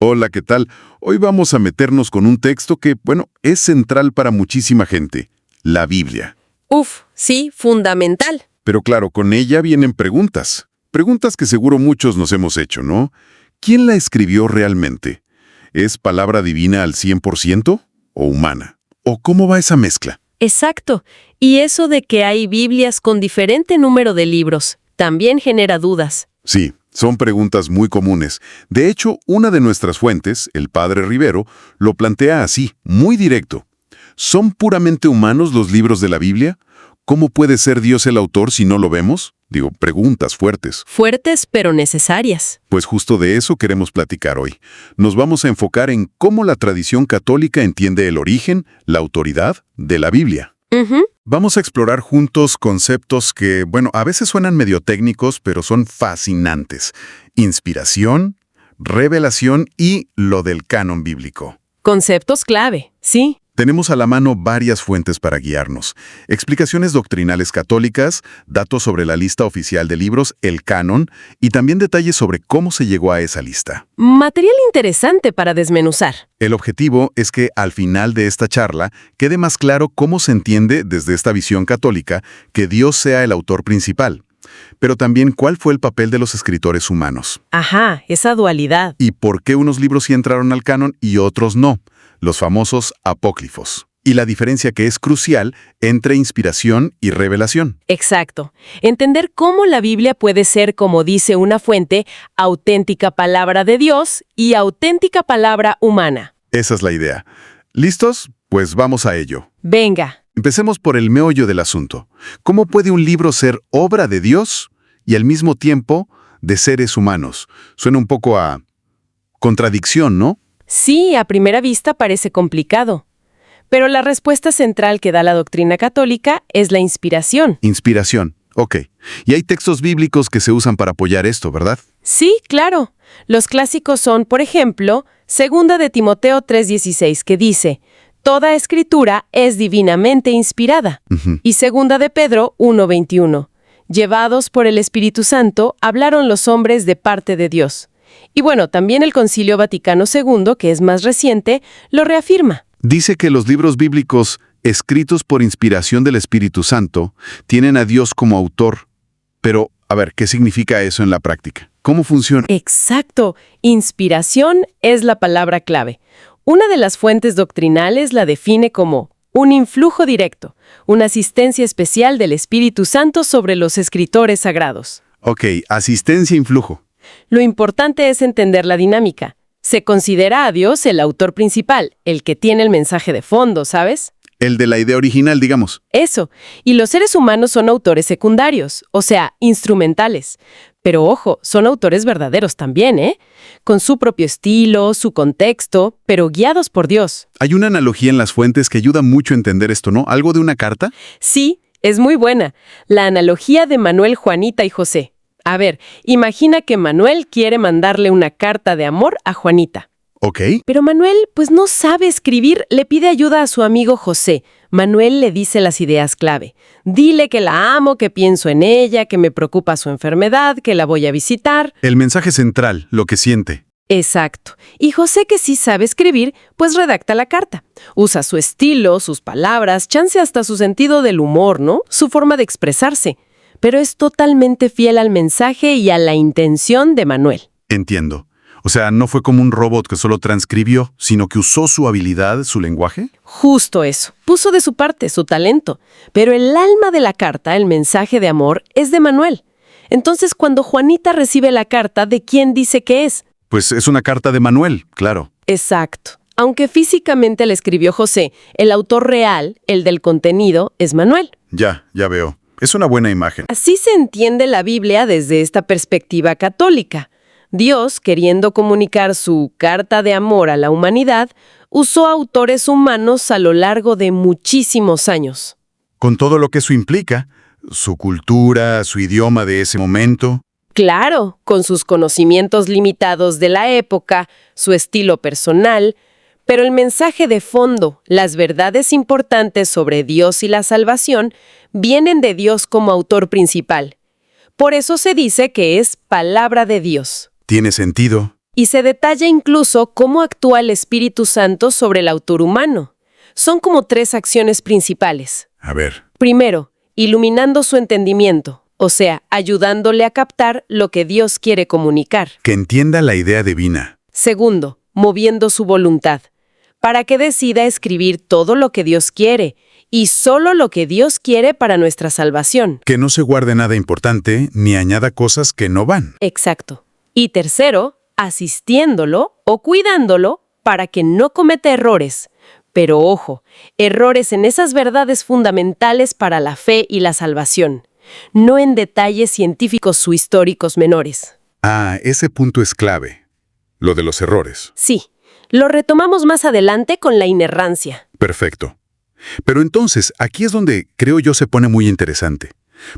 Hola, ¿qué tal? Hoy vamos a meternos con un texto que, bueno, es central para muchísima gente, la Biblia. Uf, sí, fundamental. Pero claro, con ella vienen preguntas. Preguntas que seguro muchos nos hemos hecho, ¿no? ¿Quién la escribió realmente? ¿Es palabra divina al 100% o humana? ¿O cómo va esa mezcla? Exacto. Y eso de que hay Biblias con diferente número de libros también genera dudas. Sí, son preguntas muy comunes. De hecho, una de nuestras fuentes, el padre Rivero, lo plantea así, muy directo. ¿Son puramente humanos los libros de la Biblia? ¿Cómo puede ser Dios el autor si no lo vemos? Digo, preguntas fuertes. Fuertes pero necesarias. Pues justo de eso queremos platicar hoy. Nos vamos a enfocar en cómo la tradición católica entiende el origen, la autoridad de la Biblia. Vamos a explorar juntos conceptos que, bueno, a veces suenan medio técnicos, pero son fascinantes. Inspiración, revelación y lo del canon bíblico. Conceptos clave, sí. Tenemos a la mano varias fuentes para guiarnos. Explicaciones doctrinales católicas, datos sobre la lista oficial de libros, el canon, y también detalles sobre cómo se llegó a esa lista. Material interesante para desmenuzar. El objetivo es que al final de esta charla quede más claro cómo se entiende desde esta visión católica que Dios sea el autor principal, pero también cuál fue el papel de los escritores humanos. Ajá, esa dualidad. Y por qué unos libros sí entraron al canon y otros no, los famosos apócrifos. Y la diferencia que es crucial entre inspiración y revelación. Exacto. Entender cómo la Biblia puede ser, como dice una fuente, auténtica palabra de Dios y auténtica palabra humana. Esa es la idea. ¿Listos? Pues vamos a ello. Venga. Empecemos por el meollo del asunto. ¿Cómo puede un libro ser obra de Dios y al mismo tiempo de seres humanos? Suena un poco a contradicción, ¿no? Sí, a primera vista parece complicado. Pero la respuesta central que da la doctrina católica es la inspiración. Inspiración, ok. Y hay textos bíblicos que se usan para apoyar esto, ¿verdad? Sí, claro. Los clásicos son, por ejemplo, 2 de Timoteo 3:16, que dice: toda escritura es divinamente inspirada. Y 2 de Pedro 1:21. Llevados por el Espíritu Santo, hablaron los hombres de parte de Dios. Y bueno, también el Concilio Vaticano II, que es más reciente, lo reafirma. Dice que los libros bíblicos, escritos por inspiración del Espíritu Santo, tienen a Dios como autor. Pero, a ver, ¿qué significa eso en la práctica? ¿Cómo funciona? Exacto. Inspiración es la palabra clave. Una de las fuentes doctrinales la define como un influjo directo, una asistencia especial del Espíritu Santo sobre los escritores sagrados. Ok, asistencia e influjo. Lo importante es entender la dinámica. Se considera a Dios el autor principal, el que tiene el mensaje de fondo, ¿sabes? El de la idea original, digamos. Eso. Y los seres humanos son autores secundarios, o sea, instrumentales. Pero ojo, son autores verdaderos también, ¿eh? Con su propio estilo, su contexto, pero guiados por Dios. Hay una analogía en las fuentes que ayuda mucho a entender esto, ¿no? ¿Algo de una carta? Sí, es muy buena. La analogía de Manuel, Juanita y José. A ver, imagina que Manuel quiere mandarle una carta de amor a Juanita. Ok. Pero Manuel, pues no sabe escribir, le pide ayuda a su amigo José. Manuel le dice las ideas clave. Dile que la amo, que pienso en ella, que me preocupa su enfermedad, que la voy a visitar. El mensaje central, lo que siente. Exacto. Y José, que sí sabe escribir, pues redacta la carta. Usa su estilo, sus palabras, chance hasta su sentido del humor, ¿no? Su forma de expresarse. Pero es totalmente fiel al mensaje y a la intención de Manuel. Entiendo. O sea, no fue como un robot que solo transcribió, sino que usó su habilidad, su lenguaje. Justo eso. Puso de su parte, su talento. Pero el alma de la carta, el mensaje de amor, es de Manuel. Entonces, cuando Juanita recibe la carta, ¿de quién dice que es? Pues es una carta de Manuel, claro. Exacto. Aunque físicamente la escribió José, el autor real, el del contenido, es Manuel. Ya veo. Es una buena imagen. Así se entiende la Biblia desde esta perspectiva católica. Dios, queriendo comunicar su carta de amor a la humanidad, usó autores humanos a lo largo de muchísimos años. Con todo lo que eso implica, su cultura, su idioma de ese momento. Claro, con sus conocimientos limitados de la época, su estilo personal, pero el mensaje de fondo, las verdades importantes sobre Dios y la salvación, vienen de Dios como autor principal. Por eso se dice que es palabra de Dios. Tiene sentido. Y se detalla incluso cómo actúa el Espíritu Santo sobre el autor humano. Son como 3 acciones principales. A ver. Primero, iluminando su entendimiento, o sea, ayudándole a captar lo que Dios quiere comunicar. Que entienda la idea divina. Segundo, moviendo su voluntad, para que decida escribir todo lo que Dios quiere, y solo lo que Dios quiere para nuestra salvación. Que no se guarde nada importante ni añada cosas que no van. Exacto. Y tercero, asistiéndolo o cuidándolo para que no cometa errores. Pero ojo, errores en esas verdades fundamentales para la fe y la salvación, no en detalles científicos o históricos menores. Ah, ese punto es clave. Lo de los errores. Sí, lo retomamos más adelante con la inerrancia. Perfecto. Pero entonces, aquí es donde creo yo se pone muy interesante.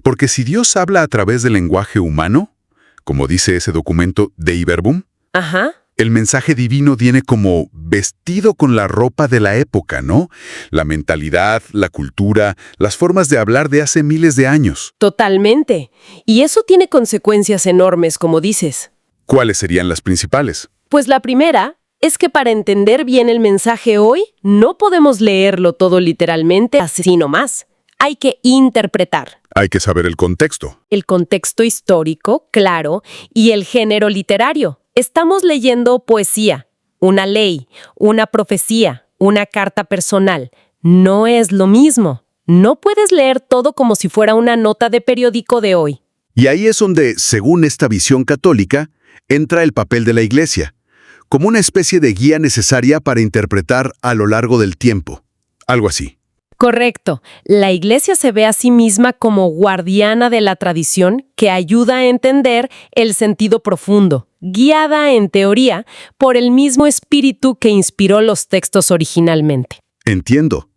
Porque si Dios habla a través del lenguaje humano, como dice ese documento Dei Verbum, Ajá. el mensaje divino viene como vestido con la ropa de la época, ¿no? La mentalidad, la cultura, las formas de hablar de hace miles de años. Totalmente. Y eso tiene consecuencias enormes, como dices. ¿Cuáles serían las principales? Pues la primera es que para entender bien el mensaje hoy, no podemos leerlo todo literalmente así nomás. Hay que interpretar. Hay que saber el contexto. El contexto histórico, claro, y el género literario. Estamos leyendo poesía, una ley, una profecía, una carta personal. No es lo mismo. No puedes leer todo como si fuera una nota de periódico de hoy. Y ahí es donde, según esta visión católica, entra el papel de la Iglesia, como una especie de guía necesaria para interpretar a lo largo del tiempo. Algo así. Correcto. La Iglesia se ve a sí misma como guardiana de la tradición que ayuda a entender el sentido profundo, guiada, en teoría, por el mismo espíritu que inspiró los textos originalmente. Entiendo.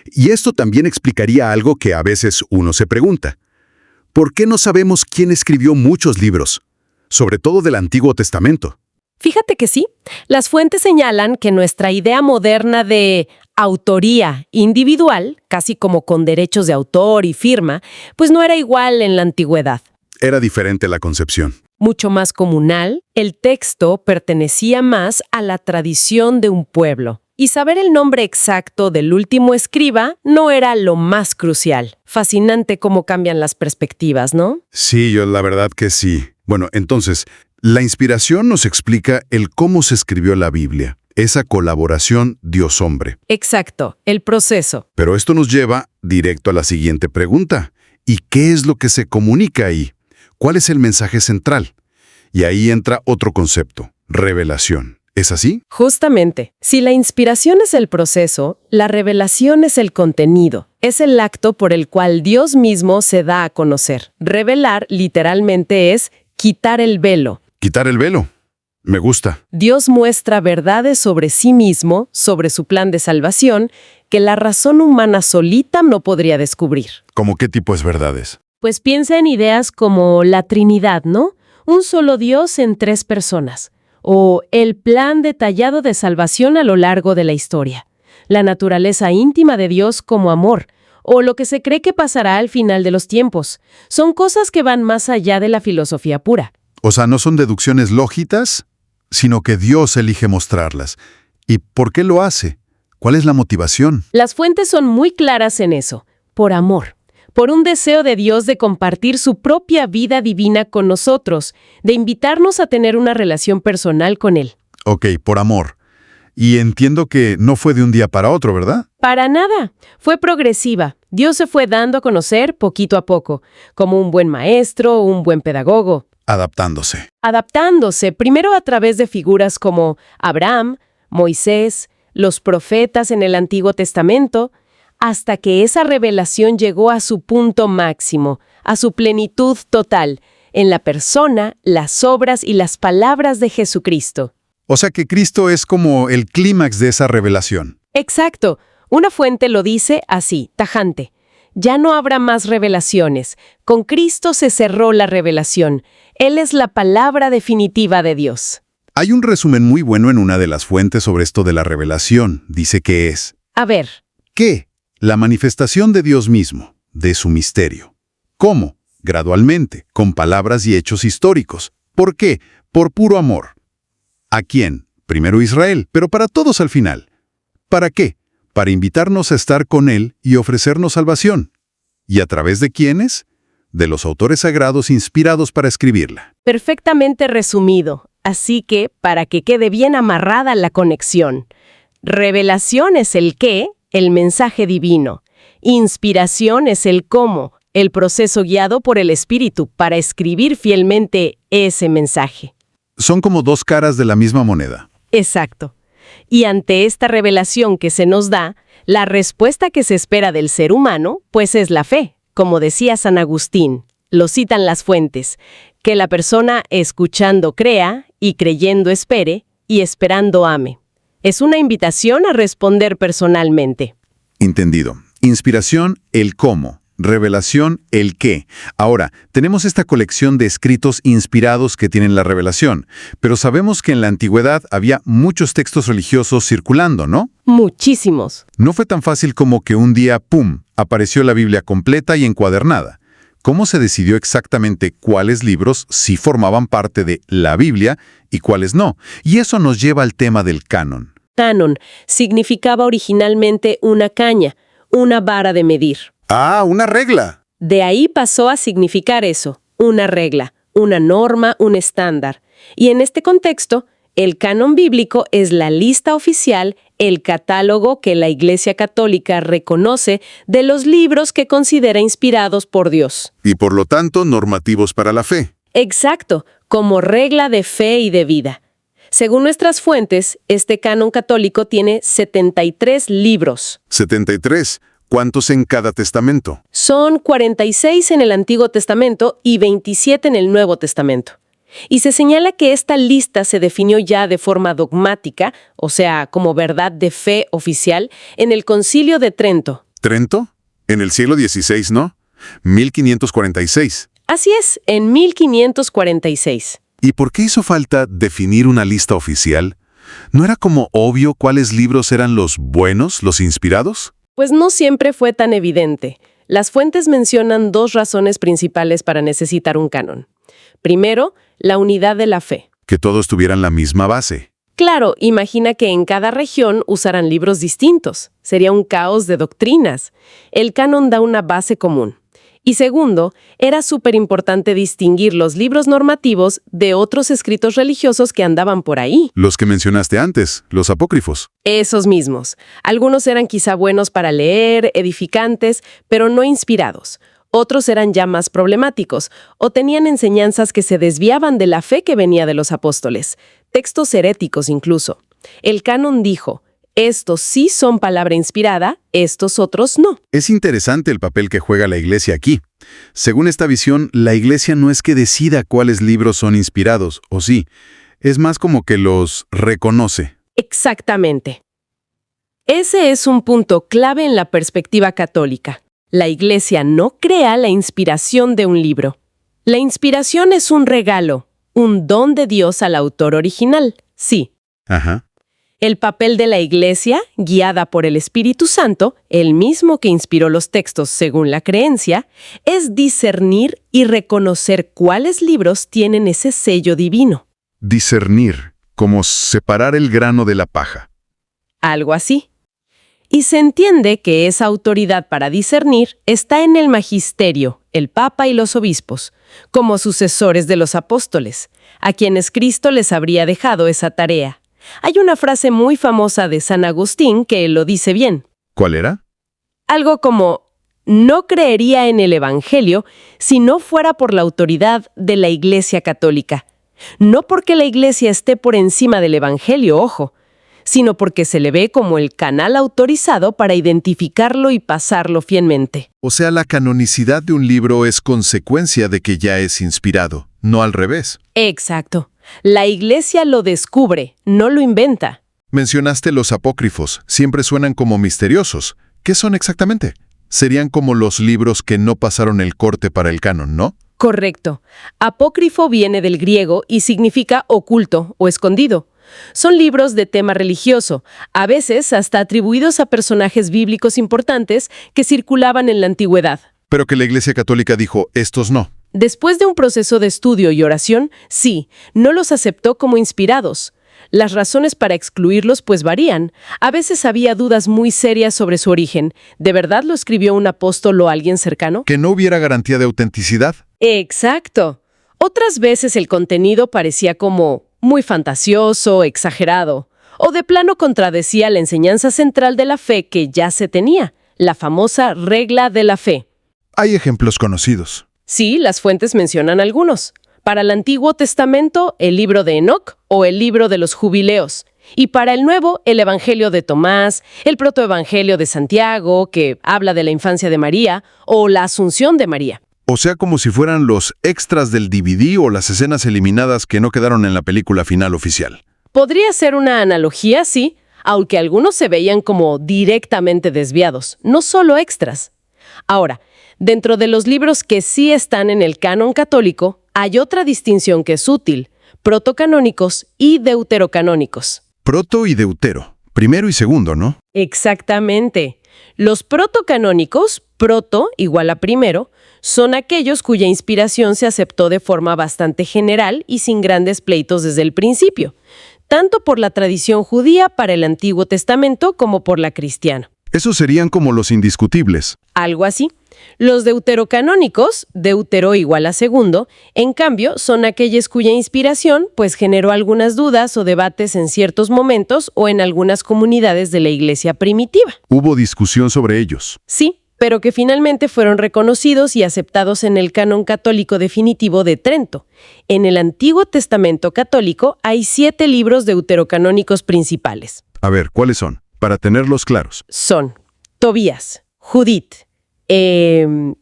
Y esto también explicaría algo que a veces uno se pregunta. ¿Por qué no sabemos quién escribió muchos libros, sobre todo del Antiguo Testamento? Fíjate que sí. Las fuentes señalan que nuestra idea moderna de autoría individual, casi como con derechos de autor y firma, pues no era igual en la antigüedad. Era diferente la concepción. Mucho más comunal, el texto pertenecía más a la tradición de un pueblo. Y saber el nombre exacto del último escriba no era lo más crucial. Fascinante cómo cambian las perspectivas, ¿no? Sí, yo la verdad que sí. Bueno, entonces, la inspiración nos explica el cómo se escribió la Biblia, esa colaboración Dios-hombre. Exacto, el proceso. Pero esto nos lleva directo a la siguiente pregunta. ¿Y qué es lo que se comunica ahí? ¿Cuál es el mensaje central? Y ahí entra otro concepto, revelación. ¿Es así? Justamente, si la inspiración es el proceso, la revelación es el contenido. Es el acto por el cual Dios mismo se da a conocer. Revelar, literalmente, es quitar el velo. Quitar el velo. Me gusta. Dios muestra verdades sobre sí mismo, sobre su plan de salvación, que la razón humana solita no podría descubrir. ¿Cómo qué tipo es verdades? Pues piensa en ideas como la Trinidad, ¿no? Un solo Dios en 3 personas. O el plan detallado de salvación a lo largo de la historia. La naturaleza íntima de Dios como amor. O lo que se cree que pasará al final de los tiempos. Son cosas que van más allá de la filosofía pura. O sea, no son deducciones lógicas, sino que Dios elige mostrarlas. ¿Y por qué lo hace? ¿Cuál es la motivación? Las fuentes son muy claras en eso. Por amor. Por un deseo de Dios de compartir su propia vida divina con nosotros, de invitarnos a tener una relación personal con Él. Ok, por amor. Y entiendo que no fue de un día para otro, ¿verdad? Para nada. Fue progresiva. Dios se fue dando a conocer poquito a poco, como un buen maestro, un buen pedagogo. Adaptándose. Adaptándose primero a través de figuras como Abraham, Moisés, los profetas en el Antiguo Testamento, hasta que esa revelación llegó a su punto máximo, a su plenitud total, en la persona, las obras y las palabras de Jesucristo. O sea que Cristo es como el clímax de esa revelación. Exacto. Una fuente lo dice así, tajante. Ya no habrá más revelaciones. Con Cristo se cerró la revelación. Él es la palabra definitiva de Dios. Hay un resumen muy bueno en una de las fuentes sobre esto de la revelación. Dice que es... A ver. ¿Qué? La manifestación de Dios mismo, de su misterio. ¿Cómo? Gradualmente, con palabras y hechos históricos. ¿Por qué? Por puro amor. ¿A quién? Primero Israel, pero para todos al final. ¿Para qué? Para invitarnos a estar con Él y ofrecernos salvación. ¿Y a través de quiénes? De los autores sagrados inspirados para escribirla. Perfectamente resumido. Así que, para que quede bien amarrada la conexión, revelación es el qué, el mensaje divino. Inspiración es el cómo, el proceso guiado por el Espíritu para escribir fielmente ese mensaje. Son como dos caras de la misma moneda. Exacto. Y ante esta revelación que se nos da, la respuesta que se espera del ser humano, pues es la fe. Como decía San Agustín, lo citan las fuentes, que la persona escuchando crea, y creyendo espere, y esperando ame. Es una invitación a responder personalmente. Entendido. Inspiración, el cómo. Revelación, el qué. Ahora, tenemos esta colección de escritos inspirados que tienen la revelación, pero sabemos que en la antigüedad había muchos textos religiosos circulando, ¿no? Muchísimos. No fue tan fácil como que un día, ¡pum!, apareció la Biblia completa y encuadernada. ¿Cómo se decidió exactamente cuáles libros sí formaban parte de la Biblia y cuáles no? Y eso nos lleva al tema del canon. Canon significaba originalmente una caña, una vara de medir. ¡Ah, una regla! De ahí pasó a significar eso, una regla, una norma, un estándar. Y en este contexto, el canon bíblico es la lista oficial, el catálogo que la Iglesia Católica reconoce de los libros que considera inspirados por Dios. Y por lo tanto, normativos para la fe. Exacto, como regla de fe y de vida. Según nuestras fuentes, este canon católico tiene 73 libros. 73. ¿Cuántos en cada testamento? Son 46 en el Antiguo Testamento y 27 en el Nuevo Testamento. Y se señala que esta lista se definió ya de forma dogmática, o sea, como verdad de fe oficial, en el Concilio de Trento. ¿Trento? En el siglo XVI, ¿no? 1546. Así es, en 1546. ¿Y por qué hizo falta definir una lista oficial? ¿No era como obvio cuáles libros eran los buenos, los inspirados? Pues no siempre fue tan evidente. Las fuentes mencionan dos razones principales para necesitar un canon. Primero, la unidad de la fe. Que todos tuvieran la misma base. Claro, imagina que en cada región usaran libros distintos. Sería un caos de doctrinas. El canon da una base común. Y segundo, era súper importante distinguir los libros normativos de otros escritos religiosos que andaban por ahí. Los que mencionaste antes, los apócrifos. Esos mismos. Algunos eran quizá buenos para leer, edificantes, pero no inspirados. Otros eran ya más problemáticos, o tenían enseñanzas que se desviaban de la fe que venía de los apóstoles, textos heréticos incluso. El canon dijo, estos sí son palabra inspirada, estos otros no. Es interesante el papel que juega la Iglesia aquí. Según esta visión, la Iglesia no es que decida cuáles libros son inspirados, o sí, es más como que los reconoce. Exactamente. Ese es un punto clave en la perspectiva católica. La Iglesia no crea la inspiración de un libro. La inspiración es un regalo, un don de Dios al autor original, sí. Ajá. El papel de la Iglesia, guiada por el Espíritu Santo, el mismo que inspiró los textos según la creencia, es discernir y reconocer cuáles libros tienen ese sello divino. Discernir, como separar el grano de la paja. Algo así. Y se entiende que esa autoridad para discernir está en el magisterio, el Papa y los obispos, como sucesores de los apóstoles, a quienes Cristo les habría dejado esa tarea. Hay una frase muy famosa de San Agustín que lo dice bien. ¿Cuál era? Algo como, no creería en el Evangelio si no fuera por la autoridad de la Iglesia Católica. No porque la Iglesia esté por encima del Evangelio, ojo, sino porque se le ve como el canal autorizado para identificarlo y pasarlo fielmente. O sea, la canonicidad de un libro es consecuencia de que ya es inspirado, no al revés. Exacto. La Iglesia lo descubre, no lo inventa. Mencionaste los apócrifos, siempre suenan como misteriosos. ¿Qué son exactamente? Serían como los libros que no pasaron el corte para el canon, ¿no? Correcto. Apócrifo viene del griego y significa oculto o escondido. Son libros de tema religioso, a veces hasta atribuidos a personajes bíblicos importantes que circulaban en la antigüedad. Pero que la Iglesia Católica dijo, estos no. Después de un proceso de estudio y oración, sí, no los aceptó como inspirados. Las razones para excluirlos pues varían. A veces había dudas muy serias sobre su origen. ¿De verdad lo escribió un apóstol o alguien cercano? Que no hubiera garantía de autenticidad. Exacto. Otras veces el contenido parecía como muy fantasioso, exagerado, o de plano contradecía la enseñanza central de la fe que ya se tenía, la famosa regla de la fe. Hay ejemplos conocidos. Sí, las fuentes mencionan algunos. Para el Antiguo Testamento, el libro de Enoc o el libro de los Jubileos. Y para el Nuevo, el Evangelio de Tomás, el Protoevangelio de Santiago, que habla de la infancia de María, o la Asunción de María. O sea, como si fueran los extras del DVD o las escenas eliminadas que no quedaron en la película final oficial. Podría ser una analogía, sí, aunque algunos se veían como directamente desviados, no solo extras. Ahora, dentro de los libros que sí están en el canon católico, hay otra distinción que es útil: protocanónicos y deuterocanónicos. Proto y deutero. Primero y segundo, ¿no? Exactamente. Los protocanónicos, proto igual a primero, son aquellos cuya inspiración se aceptó de forma bastante general y sin grandes pleitos desde el principio, tanto por la tradición judía para el Antiguo Testamento como por la cristiana. Esos serían como los indiscutibles. Algo así. Los deuterocanónicos, deutero igual a segundo, en cambio, son aquellos cuya inspiración pues generó algunas dudas o debates en ciertos momentos o en algunas comunidades de la iglesia primitiva. Hubo discusión sobre ellos. Sí, pero que finalmente fueron reconocidos y aceptados en el canon católico definitivo de Trento. En el Antiguo Testamento católico hay 7 libros deuterocanónicos principales. A ver, ¿cuáles son? Para tenerlos claros. Son Tobías, Judith,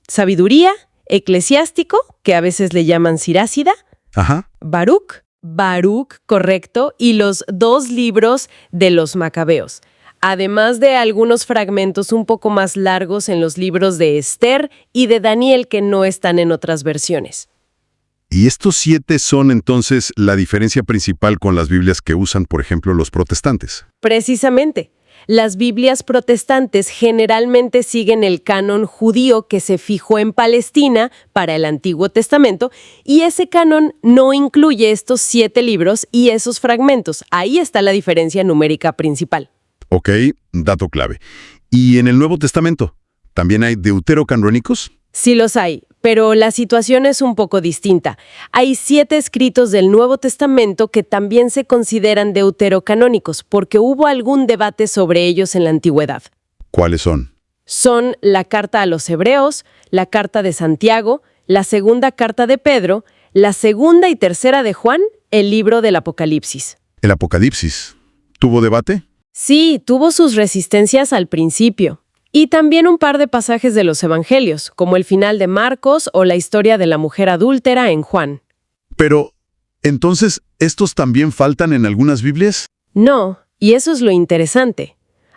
Sabiduría, Eclesiástico, que a veces le llaman Sirásida, Ajá. Baruch, correcto, y los 2 libros de los Macabeos, además de algunos fragmentos un poco más largos en los libros de Esther y de Daniel que no están en otras versiones. ¿Y estos 7 son entonces la diferencia principal con las Biblias que usan, por ejemplo, los protestantes? Precisamente. Las Biblias protestantes generalmente siguen el canon judío que se fijó en Palestina para el Antiguo Testamento, y ese canon no incluye estos 7 libros y esos fragmentos. Ahí está la diferencia numérica principal. Ok, dato clave. ¿Y en el Nuevo Testamento también hay deuterocanónicos? Sí los hay, pero la situación es un poco distinta. Hay 7 escritos del Nuevo Testamento que también se consideran deuterocanónicos porque hubo algún debate sobre ellos en la antigüedad. ¿Cuáles son? Son la Carta a los Hebreos, la Carta de Santiago, la Segunda Carta de Pedro, la Segunda y Tercera de Juan, el libro del Apocalipsis. ¿El Apocalipsis tuvo debate? Sí, tuvo sus resistencias al principio. Y también un par de pasajes de los Evangelios, como el final de Marcos o la historia de la mujer adúltera en Juan. Pero, ¿entonces estos también faltan en algunas Biblias? No, y eso es lo interesante.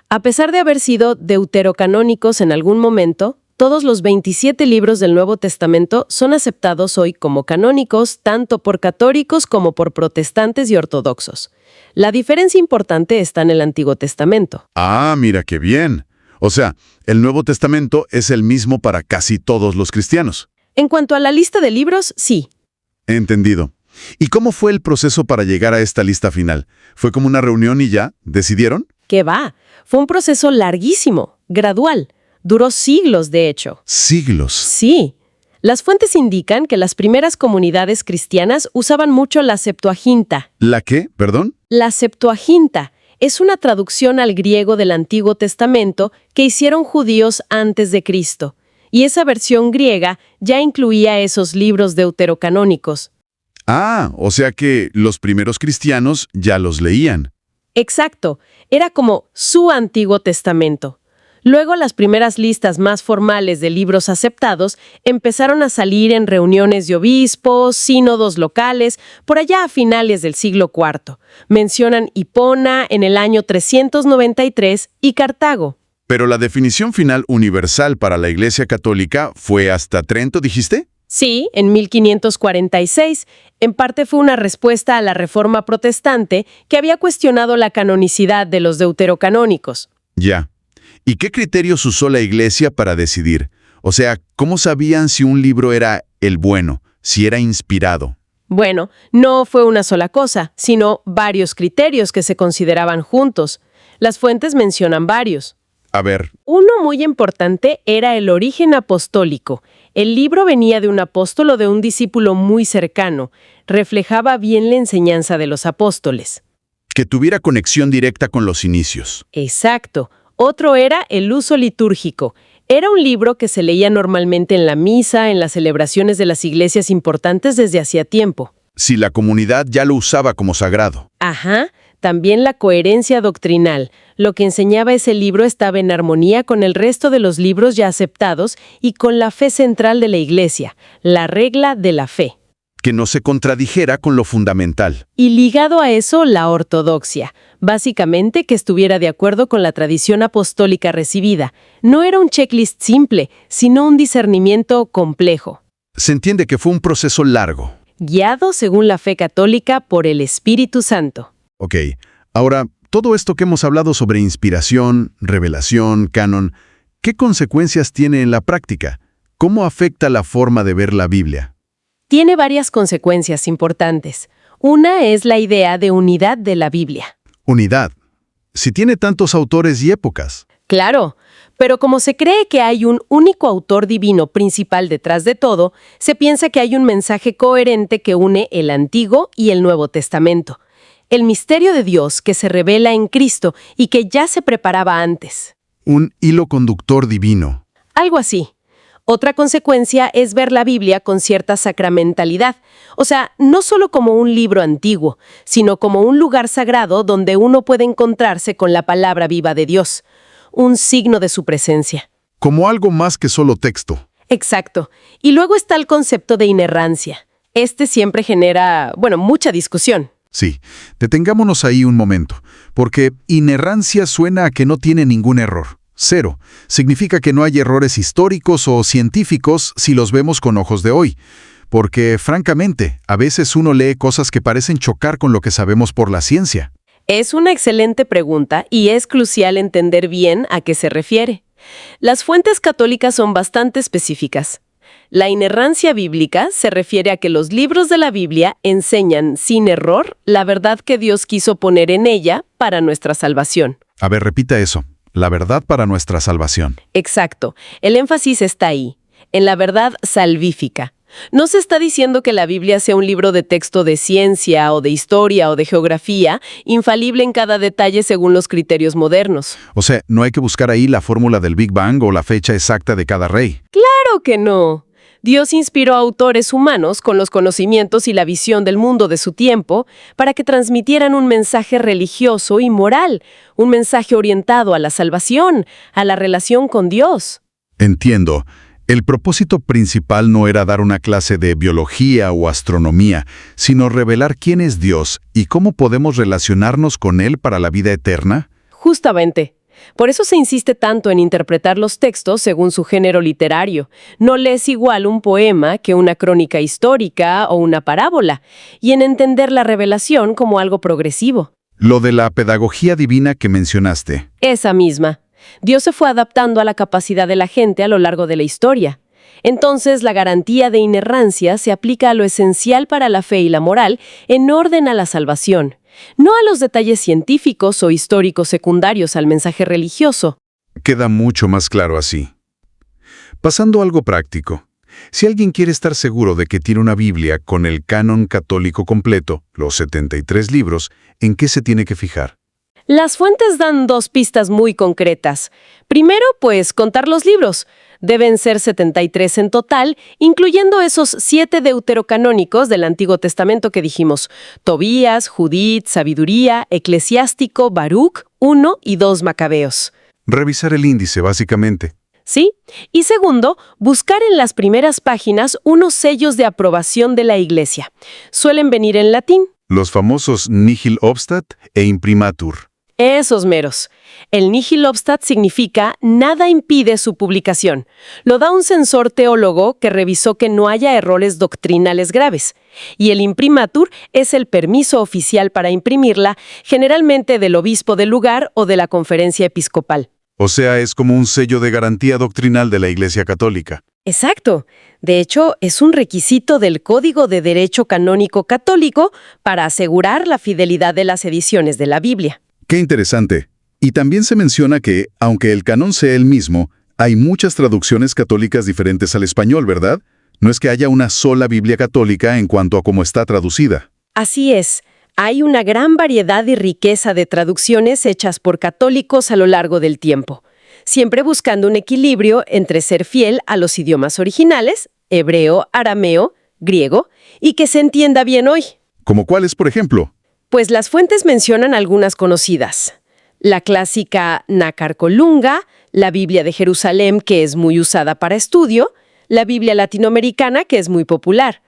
A pesar de haber sido deuterocanónicos en algún momento, todos los 27 libros del Nuevo Testamento son aceptados hoy como canónicos tanto por católicos como por protestantes y ortodoxos. La diferencia importante está en el Antiguo Testamento. Ah, mira qué bien. O sea, el Nuevo Testamento es el mismo para casi todos los cristianos. En cuanto a la lista de libros, sí. Entendido. ¿Y cómo fue el proceso para llegar a esta lista final? ¿Fue como una reunión y ya? ¿Decidieron? ¿Qué va? Fue un proceso larguísimo, gradual. Duró siglos, de hecho. ¿Siglos? Sí. Las fuentes indican que las primeras comunidades cristianas usaban mucho la Septuaginta. ¿La qué? ¿Perdón? La Septuaginta es una traducción al griego del Antiguo Testamento que hicieron judíos antes de Cristo. Y esa versión griega ya incluía esos libros deuterocanónicos. Ah, o sea que los primeros cristianos ya los leían. Exacto, era como su Antiguo Testamento. Luego las primeras listas más formales de libros aceptados empezaron a salir en reuniones de obispos, sínodos locales, por allá a finales del siglo IV. Mencionan Hipona en el año 393 y Cartago. Pero la definición final universal para la Iglesia Católica fue hasta Trento, ¿dijiste? Sí, en 1546. En parte fue una respuesta a la Reforma Protestante que había cuestionado la canonicidad de los deuterocanónicos. Ya. ¿Y qué criterios usó la Iglesia para decidir? O sea, ¿cómo sabían si un libro era el bueno, si era inspirado? Bueno, no fue una sola cosa, sino varios criterios que se consideraban juntos. Las fuentes mencionan varios. A ver, Uno muy importante era el origen apostólico. El libro venía de un apóstol o de un discípulo muy cercano. Reflejaba bien la enseñanza de los apóstoles. que tuviera conexión directa con los inicios. Exacto. Otro era el uso litúrgico. Era un libro que se leía normalmente en la misa, en las celebraciones de las iglesias importantes desde hacía tiempo. Si la comunidad ya lo usaba como sagrado. Ajá. También la coherencia doctrinal. Lo que enseñaba ese libro estaba en armonía con el resto de los libros ya aceptados y con la fe central de la Iglesia, la regla de la fe. Que no se contradijera con lo fundamental. Y ligado a eso, la ortodoxia. Básicamente, que estuviera de acuerdo con la tradición apostólica recibida. No era un checklist simple, sino un discernimiento complejo. Se entiende que fue un proceso largo. Guiado, según la fe católica, por el Espíritu Santo. Ok, ahora, todo esto que hemos hablado sobre inspiración, revelación, canon, ¿qué consecuencias tiene en la práctica? ¿Cómo afecta la forma de ver la Biblia? Tiene varias consecuencias importantes. Una es la idea de unidad de la Biblia. Unidad. Si tiene tantos autores y épocas. Claro, pero como se cree que hay un único autor divino principal detrás de todo, se piensa que hay un mensaje coherente que une el Antiguo y el Nuevo Testamento. El misterio de Dios que se revela en Cristo y que ya se preparaba antes. Un hilo conductor divino. Algo así. Otra consecuencia es ver la Biblia con cierta sacramentalidad. O sea, no solo como un libro antiguo, sino como un lugar sagrado donde uno puede encontrarse con la palabra viva de Dios. Un signo de su presencia. Como algo más que solo texto. Exacto. Y luego está el concepto de inerrancia. Este siempre genera, mucha discusión. Sí, detengámonos ahí un momento, porque inerrancia suena a que no tiene ningún error. Cero. Significa que no hay errores históricos o científicos si los vemos con ojos de hoy. Porque, francamente, a veces uno lee cosas que parecen chocar con lo que sabemos por la ciencia. Es una excelente pregunta y es crucial entender bien a qué se refiere. Las fuentes católicas son bastante específicas. La inerrancia bíblica se refiere a que los libros de la Biblia enseñan sin error la verdad que Dios quiso poner en ella para nuestra salvación. A ver, repita eso. La verdad para nuestra salvación. Exacto. El énfasis está ahí, en la verdad salvífica. No se está diciendo que la Biblia sea un libro de texto de ciencia o de historia o de geografía, infalible en cada detalle según los criterios modernos. O sea, no hay que buscar ahí la fórmula del Big Bang o la fecha exacta de cada rey. ¡Claro que no! Dios inspiró a autores humanos con los conocimientos y la visión del mundo de su tiempo para que transmitieran un mensaje religioso y moral, un mensaje orientado a la salvación, a la relación con Dios. Entiendo. El propósito principal no era dar una clase de biología o astronomía, sino revelar quién es Dios y cómo podemos relacionarnos con Él para la vida eterna. Justamente. Por eso se insiste tanto en interpretar los textos según su género literario. No lees igual un poema que una crónica histórica o una parábola, y en entender la revelación como algo progresivo. Lo de la pedagogía divina que mencionaste. Esa misma. Dios se fue adaptando a la capacidad de la gente a lo largo de la historia. Entonces, la garantía de inerrancia se aplica a lo esencial para la fe y la moral en orden a la salvación. No a los detalles científicos o históricos secundarios al mensaje religioso. Queda mucho más claro así. Pasando a algo práctico. Si alguien quiere estar seguro de que tiene una Biblia con el canon católico completo, los 73 libros, ¿en qué se tiene que fijar? Las fuentes dan dos pistas muy concretas. Primero, contar los libros. Deben ser 73 en total, incluyendo esos 7 deuterocanónicos del Antiguo Testamento que dijimos: Tobías, Judith, Sabiduría, Eclesiástico, Baruc, 1 y 2 Macabeos. Revisar el índice, básicamente. ¿Sí? Y segundo, buscar en las primeras páginas unos sellos de aprobación de la Iglesia. Suelen venir en latín. Los famosos nihil obstat e imprimatur. Esos meros. El nihil obstat significa nada impide su publicación. Lo da un censor teólogo que revisó que no haya errores doctrinales graves. Y el imprimatur es el permiso oficial para imprimirla, generalmente del obispo del lugar o de la conferencia episcopal. O sea, es como un sello de garantía doctrinal de la Iglesia Católica. Exacto. De hecho, es un requisito del Código de Derecho Canónico Católico para asegurar la fidelidad de las ediciones de la Biblia. Qué interesante. Y también se menciona que, aunque el canon sea el mismo, hay muchas traducciones católicas diferentes al español, ¿verdad? No es que haya una sola Biblia católica en cuanto a cómo está traducida. Así es. Hay una gran variedad y riqueza de traducciones hechas por católicos a lo largo del tiempo, siempre buscando un equilibrio entre ser fiel a los idiomas originales, hebreo, arameo, griego, y que se entienda bien hoy. ¿Como cuáles, por ejemplo? Pues las fuentes mencionan algunas conocidas. La clásica Nácar Colunga, la Biblia de Jerusalén, que es muy usada para estudio, la Biblia latinoamericana, que es muy popular,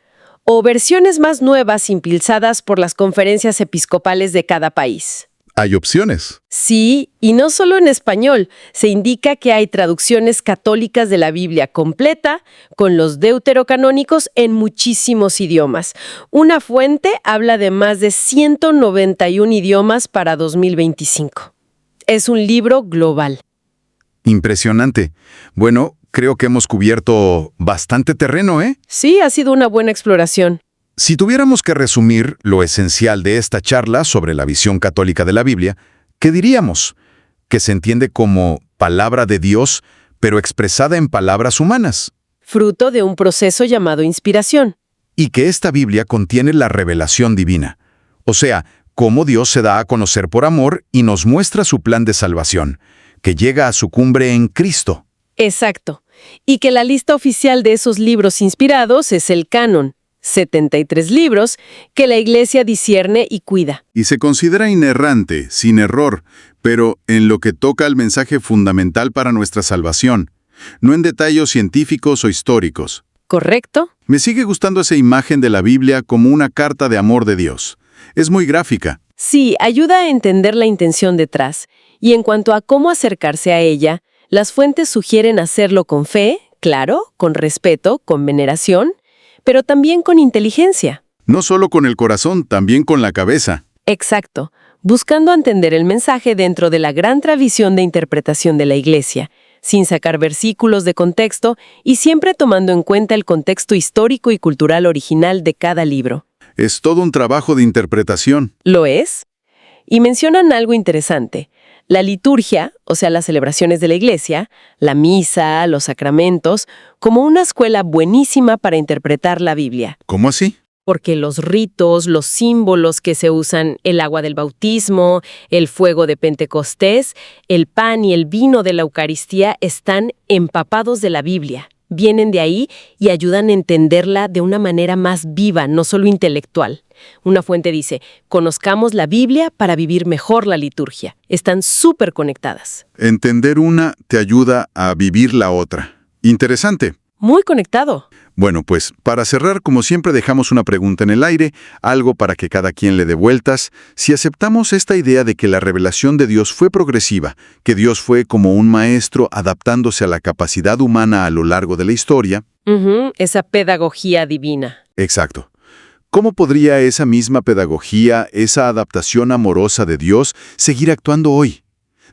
o versiones más nuevas impulsadas por las conferencias episcopales de cada país. Hay opciones. Sí, y no solo en español. Se indica que hay traducciones católicas de la Biblia completa, con los deuterocanónicos en muchísimos idiomas. Una fuente habla de más de 191 idiomas para 2025. Es un libro global. Impresionante. Bueno, creo que hemos cubierto bastante terreno, ¿eh? Sí, ha sido una buena exploración. Si tuviéramos que resumir lo esencial de esta charla sobre la visión católica de la Biblia, ¿qué diríamos? Que se entiende como palabra de Dios, pero expresada en palabras humanas. Fruto de un proceso llamado inspiración. Y que esta Biblia contiene la revelación divina. O sea, cómo Dios se da a conocer por amor y nos muestra su plan de salvación, que llega a su cumbre en Cristo. Exacto. Y que la lista oficial de esos libros inspirados es el canon. 73 libros que la Iglesia discierne y cuida. Y se considera inerrante, sin error, pero en lo que toca al mensaje fundamental para nuestra salvación, no en detalles científicos o históricos. ¿Correcto? Me sigue gustando esa imagen de la Biblia como una carta de amor de Dios. Es muy gráfica. Sí, ayuda a entender la intención detrás. Y en cuanto a cómo acercarse a ella, las fuentes sugieren hacerlo con fe, claro, con respeto, con veneración, pero también con inteligencia. No solo con el corazón, también con la cabeza. Exacto, buscando entender el mensaje dentro de la gran tradición de interpretación de la Iglesia, sin sacar versículos de contexto y siempre tomando en cuenta el contexto histórico y cultural original de cada libro. Es todo un trabajo de interpretación. ¿Lo es? Y mencionan algo interesante. La liturgia, o sea, las celebraciones de la Iglesia, la misa, los sacramentos, como una escuela buenísima para interpretar la Biblia. ¿Cómo así? Porque los ritos, los símbolos que se usan, el agua del bautismo, el fuego de Pentecostés, el pan y el vino de la Eucaristía están empapados de la Biblia. Vienen de ahí y ayudan a entenderla de una manera más viva, no solo intelectual. Una fuente dice, conozcamos la Biblia para vivir mejor la liturgia. Están súper conectadas. Entender una te ayuda a vivir la otra. Interesante. Muy conectado. Bueno, pues, para cerrar, como siempre dejamos una pregunta en el aire, algo para que cada quien le dé vueltas. Si aceptamos esta idea de que la revelación de Dios fue progresiva, que Dios fue como un maestro adaptándose a la capacidad humana a lo largo de la historia. Esa pedagogía divina. Exacto. ¿Cómo podría esa misma pedagogía, esa adaptación amorosa de Dios, seguir actuando hoy?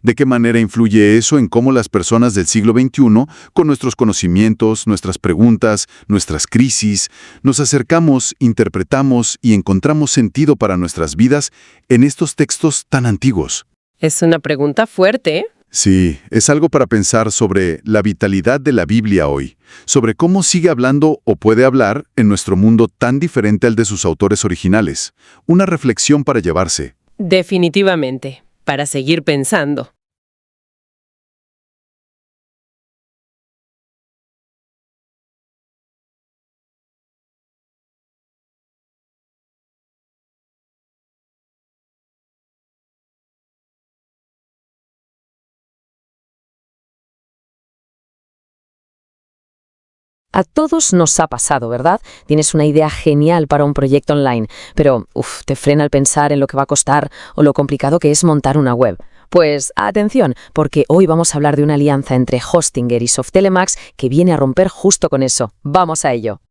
¿De qué manera influye eso en cómo las personas del siglo XXI, con nuestros conocimientos, nuestras preguntas, nuestras crisis, nos acercamos, interpretamos y encontramos sentido para nuestras vidas en estos textos tan antiguos? Es una pregunta fuerte, ¿eh? Sí, es algo para pensar sobre la vitalidad de la Biblia hoy, sobre cómo sigue hablando o puede hablar en nuestro mundo tan diferente al de sus autores originales. Una reflexión para llevarse. Definitivamente, para seguir pensando. A todos nos ha pasado, ¿verdad? Tienes una idea genial para un proyecto online, pero te frena el pensar en lo que va a costar o lo complicado que es montar una web. Pues atención, porque hoy vamos a hablar de una alianza entre Hostinger y Softelemax que viene a romper justo con eso. Vamos a ello.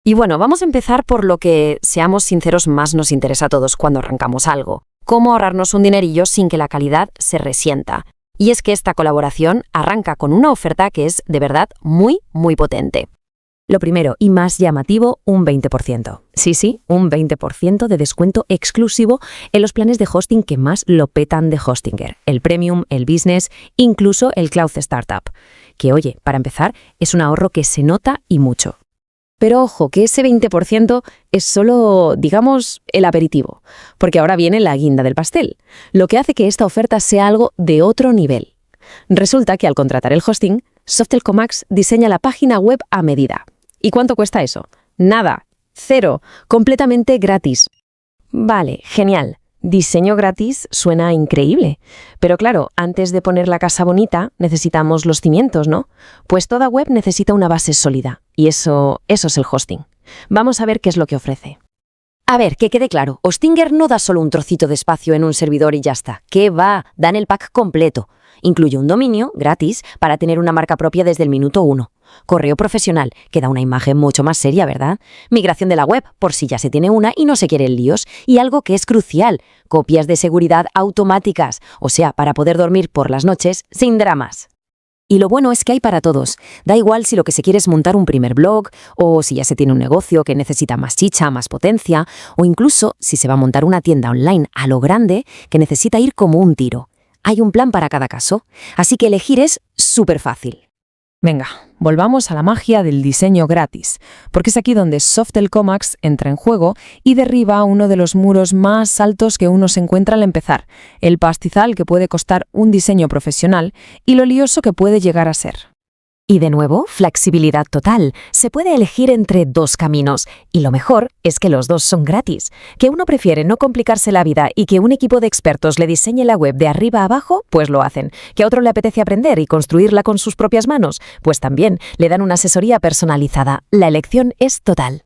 Y bueno, vamos a empezar por lo que, seamos sinceros, más nos interesa a todos cuando arrancamos algo. Cómo ahorrarnos un dinerillo sin que la calidad se resienta. Y es que esta colaboración arranca con una oferta que es de verdad muy, muy potente. Lo primero y más llamativo, un 20%. Sí, un 20% de descuento exclusivo en los planes de hosting que más lo petan de Hostinger. El Premium, el Business, incluso el Cloud Startup. Que oye, para empezar, es un ahorro que se nota y mucho. Pero ojo, que ese 20% es solo, digamos, el aperitivo, porque ahora viene la guinda del pastel, lo que hace que esta oferta sea algo de otro nivel. Resulta que al contratar el hosting, Softel Comax diseña la página web a medida. ¿Y cuánto cuesta eso? Nada, 0, completamente gratis. Vale, genial. Diseño gratis suena increíble. Pero claro, antes de poner la casa bonita, necesitamos los cimientos, ¿no? Pues toda web necesita una base sólida. Y eso es el hosting. Vamos a ver qué es lo que ofrece. A ver, que quede claro, Hostinger no da solo un trocito de espacio en un servidor y ya está. ¿Qué va? Dan el pack completo. Incluye un dominio, gratis, para tener una marca propia desde el minuto 1. Correo profesional, que da una imagen mucho más seria, ¿verdad? Migración de la web, por si ya se tiene una y no se quieren líos. Y algo que es crucial, copias de seguridad automáticas, o sea, para poder dormir por las noches sin dramas. Y lo bueno es que hay para todos. Da igual si lo que se quiere es montar un primer blog, o si ya se tiene un negocio que necesita más chicha, más potencia, o incluso si se va a montar una tienda online a lo grande que necesita ir como un tiro. Hay un plan para cada caso, así que elegir es súper fácil. Venga, volvamos a la magia del diseño gratis, porque es aquí donde Softel Comax entra en juego y derriba uno de los muros más altos que uno se encuentra al empezar, el pastizal que puede costar un diseño profesional y lo lioso que puede llegar a ser. Y de nuevo, flexibilidad total. Se puede elegir entre 2 caminos, y lo mejor es que los 2 son gratis. Que uno prefiere no complicarse la vida y que un equipo de expertos le diseñe la web de arriba a abajo, pues lo hacen. Que a otro le apetece aprender y construirla con sus propias manos, pues también le dan una asesoría personalizada. La elección es total.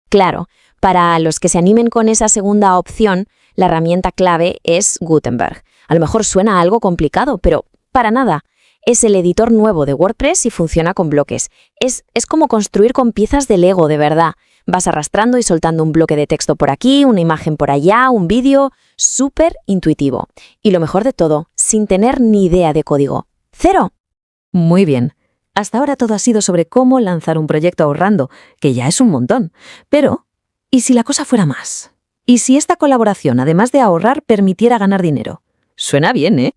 Claro, para los que se animen con esa segunda opción, la herramienta clave es Gutenberg. A lo mejor suena algo complicado, pero para nada. Es el editor nuevo de WordPress y funciona con bloques. Es como construir con piezas de Lego, de verdad. Vas arrastrando y soltando un bloque de texto por aquí, una imagen por allá, un vídeo. Súper intuitivo. Y lo mejor de todo, sin tener ni idea de código. ¡Cero! Muy bien. Hasta ahora todo ha sido sobre cómo lanzar un proyecto ahorrando, que ya es un montón. Pero, ¿y si la cosa fuera más? ¿Y si esta colaboración, además de ahorrar, permitiera ganar dinero? Suena bien, ¿eh?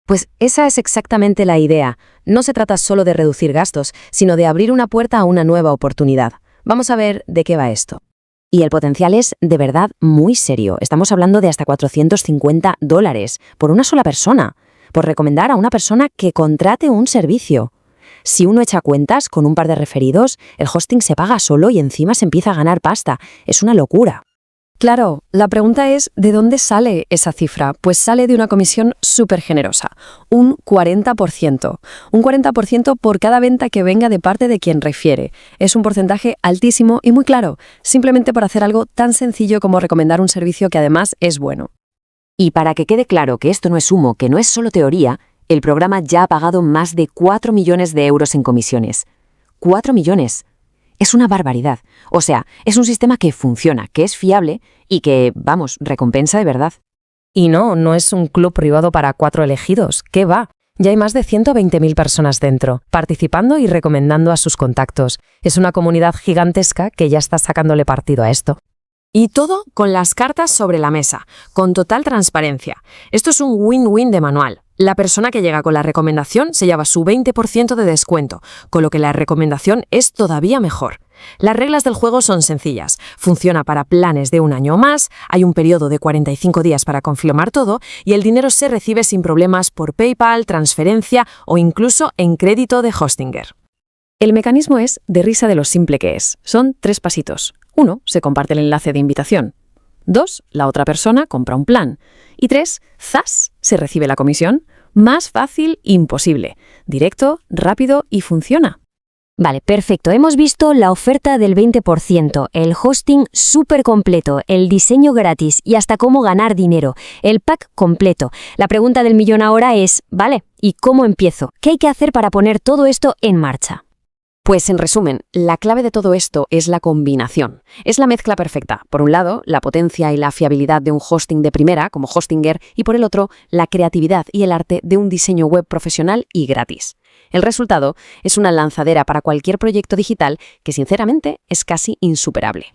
Pues esa es exactamente la idea. No se trata solo de reducir gastos, sino de abrir una puerta a una nueva oportunidad. Vamos a ver de qué va esto. Y el potencial es de verdad muy serio. Estamos hablando de hasta $450 por una sola persona, por recomendar a una persona que contrate un servicio. Si uno echa cuentas con un par de referidos, el hosting se paga solo y encima se empieza a ganar pasta. Es una locura. Claro, la pregunta es, ¿de dónde sale esa cifra? Pues sale de una comisión súper generosa, un 40%. Un 40% por cada venta que venga de parte de quien refiere. Es un porcentaje altísimo y muy claro, simplemente por hacer algo tan sencillo como recomendar un servicio que además es bueno. Y para que quede claro que esto no es humo, que no es solo teoría, el programa ya ha pagado más de 4 millones de euros en comisiones. 4 millones. Es una barbaridad. O sea, es un sistema que funciona, que es fiable y que, vamos, recompensa de verdad. Y no es un club privado para 4 elegidos. ¿Qué va? Ya hay más de 120.000 personas dentro, participando y recomendando a sus contactos. Es una comunidad gigantesca que ya está sacándole partido a esto. Y todo con las cartas sobre la mesa, con total transparencia. Esto es un win-win de manual. La persona que llega con la recomendación se lleva su 20% de descuento, con lo que la recomendación es todavía mejor. Las reglas del juego son sencillas. Funciona para planes de 1 año o más, hay un periodo de 45 días para confirmar todo y el dinero se recibe sin problemas por PayPal, transferencia o incluso en crédito de Hostinger. El mecanismo es de risa de lo simple que es. Son 3 pasitos. 1. Se comparte el enlace de invitación. 2. La otra persona compra un plan. Y 3. ¡Zas! Se recibe la comisión. Más fácil imposible. Directo, rápido y funciona. Vale, perfecto. Hemos visto la oferta del 20%, el hosting súper completo, el diseño gratis y hasta cómo ganar dinero, el pack completo. La pregunta del millón ahora es, vale, ¿y cómo empiezo? ¿Qué hay que hacer para poner todo esto en marcha? Pues en resumen, la clave de todo esto es la combinación. Es la mezcla perfecta. Por un lado, la potencia y la fiabilidad de un hosting de primera, como Hostinger, y por el otro, la creatividad y el arte de un diseño web profesional y gratis. El resultado es una lanzadera para cualquier proyecto digital que, sinceramente, es casi insuperable.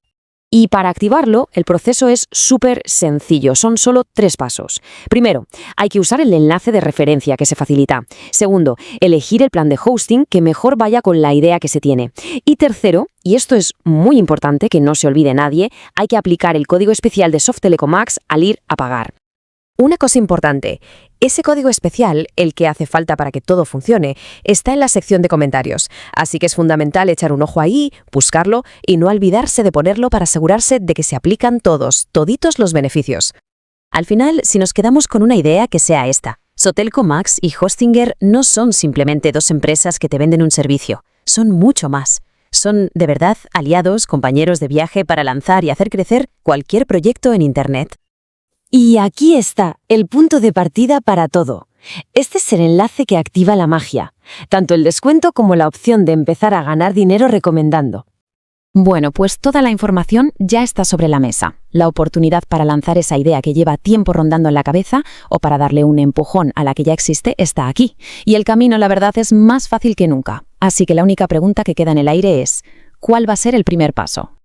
Y para activarlo, el proceso es súper sencillo, son solo 3 pasos. Primero, hay que usar el enlace de referencia que se facilita. Segundo, elegir el plan de hosting que mejor vaya con la idea que se tiene. Y tercero, y esto es muy importante que no se olvide nadie, hay que aplicar el código especial de SoftTelecoMax al ir a pagar. Una cosa importante, ese código especial, el que hace falta para que todo funcione, está en la sección de comentarios, así que es fundamental echar un ojo ahí, buscarlo y no olvidarse de ponerlo para asegurarse de que se aplican toditos los beneficios. Al final, si nos quedamos con una idea que sea esta, SoftTelecoMax y Hostinger no son simplemente 2 empresas que te venden un servicio, son mucho más. Son, de verdad, aliados, compañeros de viaje para lanzar y hacer crecer cualquier proyecto en Internet. Y aquí está, el punto de partida para todo. Este es el enlace que activa la magia, tanto el descuento como la opción de empezar a ganar dinero recomendando. Bueno, pues toda la información ya está sobre la mesa. La oportunidad para lanzar esa idea que lleva tiempo rondando en la cabeza o para darle un empujón a la que ya existe está aquí. Y el camino, la verdad, es más fácil que nunca. Así que la única pregunta que queda en el aire es, ¿cuál va a ser el primer paso?